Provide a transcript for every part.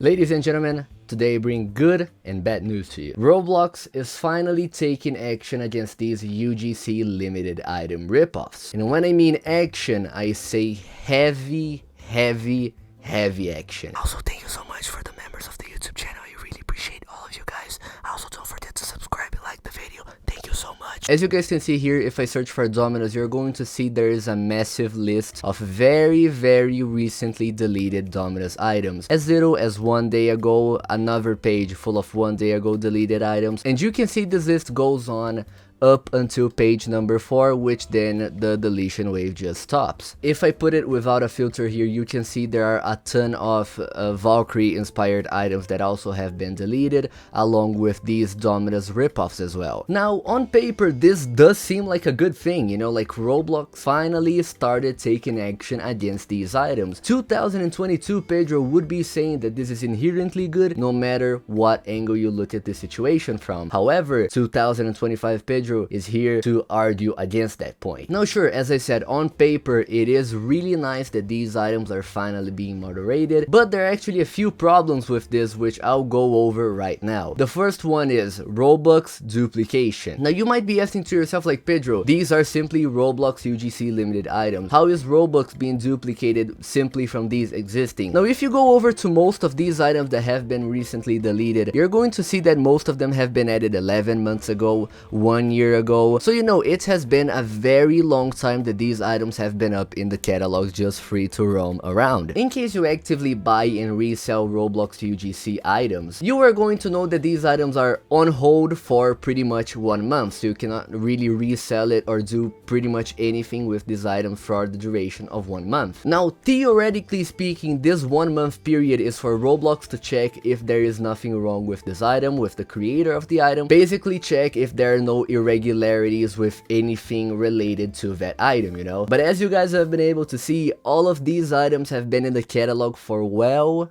Ladies and gentlemen, today I bring good and bad news to you. Roblox is finally taking action against these UGC limited item ripoffs. And when I mean action, I say heavy action. Also, thank you so much for the members of the YouTube channel. I really appreciate all of you guys. Also, don't forget to subscribe and like the video. Thank you so much. As you guys can see here, if I search for Domino's, you're going to see there is a massive list of very recently deleted Domino's items. As little as 1 day ago, another page full of 1 day ago deleted items. And you can see this list goes on up until page number 4, which then the deletion wave just stops. If I put it without a filter here, you can see there are a ton of Valkyrie inspired items that also have been deleted, along with these Domino's ripoffs as well. Now, on paper, this does seem like a good thing, you know, like Roblox finally started taking action against these items. 2022 Pedro would be saying that this is inherently good no matter what angle you look at the situation from. However, 2025 Pedro is here to argue against that point. Now sure, as I said, on paper it is really nice that these items are finally being moderated, but there are actually a few problems with this which I'll go over right now. The first one is Robux duplication. Now you might be asking to yourself like, Pedro, these are simply Roblox UGC limited items. How is Robux being duplicated simply from these existing? Now if you go over to most of these items that have been recently deleted, you're going to see that most of them have been added 11 months ago, 1 year ago. So you know, it has been a very long time that these items have been up in the catalog just free to roam around. In case you actively buy and resell Roblox UGC items, you are going to know that these items are on hold for pretty much 1 month, so you cannot really resell it or do pretty much anything with this item for the duration of 1 month. Now theoretically speaking, this 1 month period is for Roblox to check if there is nothing wrong with this item, with the creator of the item, basically check if there are no irregularities with anything related to that item, you know. But as you guys have been able to see, all of these items have been in the catalog for well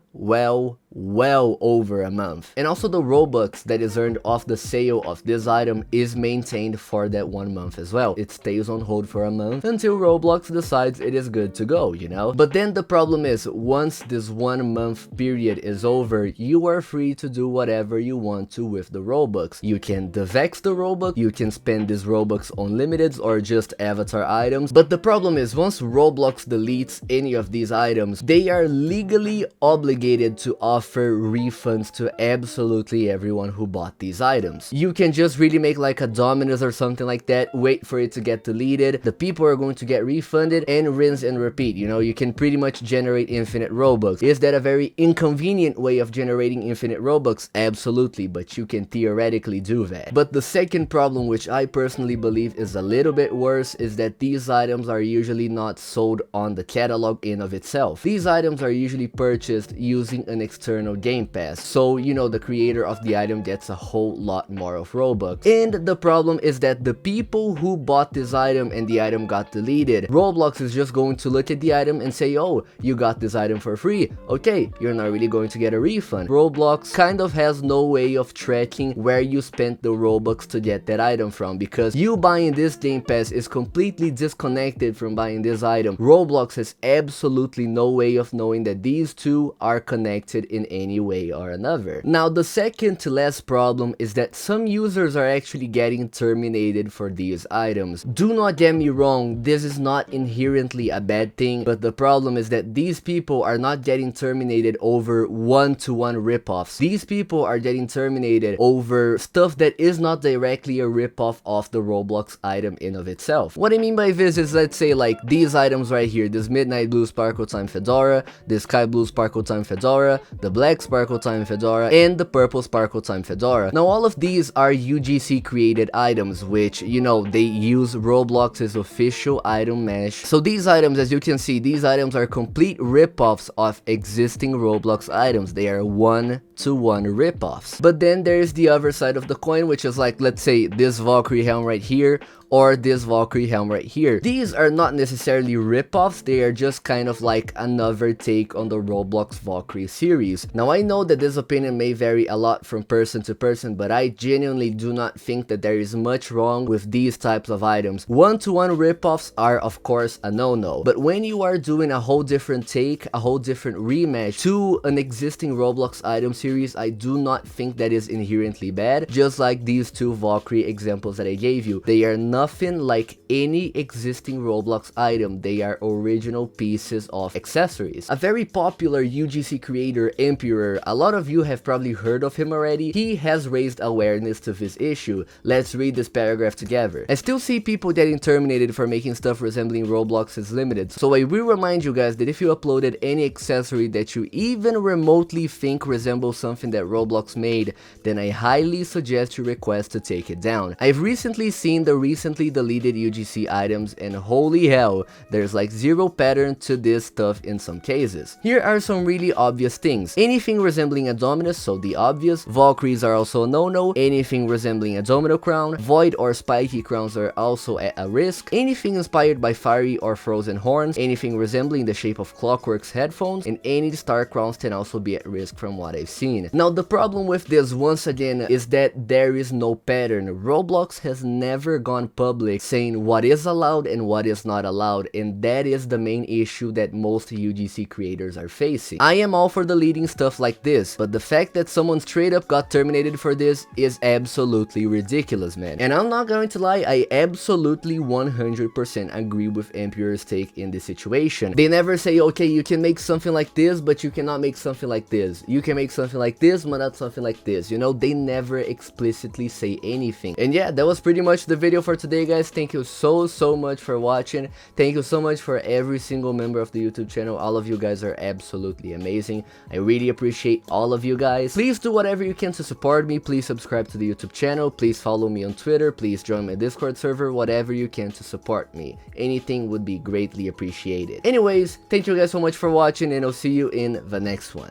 over a month. And also the Robux that is earned off the sale of this item is maintained for that 1 month as well. It stays on hold for a month until Roblox decides it is good to go, you know. But then the problem is, once this 1 month period is over, you are free to do whatever you want to with the Robux. You can devex the Robux, you can spend this Robux on limiteds or just avatar items. But the problem is, once Roblox deletes any of these items, they are legally obligated to offer refunds to absolutely everyone who bought these items. You can just really make like a Domino's or something like that, wait for it to get deleted, the people are going to get refunded, and rinse and repeat. You know, you can pretty much generate infinite Robux. Is that a very inconvenient way of generating infinite Robux? Absolutely, but you can theoretically do that. But the second problem, which I personally believe is a little bit worse, is that these items are usually not sold on the catalog in of itself. These items are usually purchased using an external game pass, so you know, the creator of the item gets a whole lot more of Robux. And the problem is that the people who bought this item and the item got deleted, Roblox is just going to look at the item and say, oh, you got this item for free, okay, you're not really going to get a refund. Roblox kind of has no way of tracking where you spent the Robux to get that item from, because you buying this game pass is completely disconnected from buying this item. Roblox has absolutely no way of knowing that these two are connected in any way or another. Now the second to last problem is that some users are actually getting terminated for these items. Do not get me wrong, this is not inherently a bad thing, but the problem is that these people are not getting terminated over one-to-one ripoffs. These people are getting terminated over stuff that is not directly a ripoff of the Roblox item in of itself. What I mean by this is, let's say like these items right here, this midnight blue sparkle time fedora, this sky blue sparkle time fedora, the black sparkle time fedora, and the purple sparkle time fedora. Now all of these are UGC created items, which, you know, they use Roblox's official item mesh. So these items, as you can see, these items are complete ripoffs of existing Roblox items. They are one-to-one ripoffs. But then there's the other side of the coin, which is like, let's say this Valkyrie helm right here, or this Valkyrie helm right here. These are not necessarily ripoffs, they are just kind of like another take on the Roblox Valkyrie series. Now I know that this opinion may vary a lot from person to person, but I genuinely do not think that there is much wrong with these types of items. One-to-one ripoffs are of course a no-no, but when you are doing a whole different take, a whole different rematch to an existing Roblox item series, I do not think that is inherently bad. Just like these two Valkyrie examples that I gave you, they are nothing like any existing Roblox item, they are original pieces of accessories. A very popular UGC creator, Emperor, a lot of you have probably heard of him already, he has raised awareness to this issue. Let's read this paragraph together. I still see people getting terminated for making stuff resembling Roblox's Limited, so I will remind you guys that if you uploaded any accessory that you even remotely think resembles something that Roblox made, then I highly suggest you request to take it down. I've recently seen the recently deleted UGC items and holy hell, there's like zero pattern to this stuff in some cases. Here are some really obvious things. Anything resembling a Dominus, so the obvious. Valkyries are also a no-no. Anything resembling a Domino crown. Void or spiky crowns are also at a risk. Anything inspired by fiery or frozen horns. Anything resembling the shape of Clockwork's headphones. And any star crowns can also be at risk from what I've seen. Now the problem with this once again is that there is no pattern. Roblox has never gone public saying what is allowed and what is not allowed, and that is the main issue that most UGC creators are facing. I am all for deleting stuff like this, but the fact that someone straight up got terminated for this is absolutely ridiculous, man. And I'm not going to lie, I absolutely 100% agree with Emperor's take in this situation. They never say, okay, you can make something like this, but you cannot make something like this. You can make something like this, but not something like this. You know, they never explicitly say anything. And yeah, that was pretty much the video for today, guys. Thank you so much for watching. Thank you so much for every single member of the YouTube channel. All of you guys are absolutely amazing. I really appreciate all of you guys. Please do whatever you can to support me. Please subscribe to the YouTube channel. Please follow me on Twitter. Please join my Discord server. Whatever you can to support me. Anything would be greatly appreciated. Anyways, thank you guys so much for watching, and I'll see you in the next one.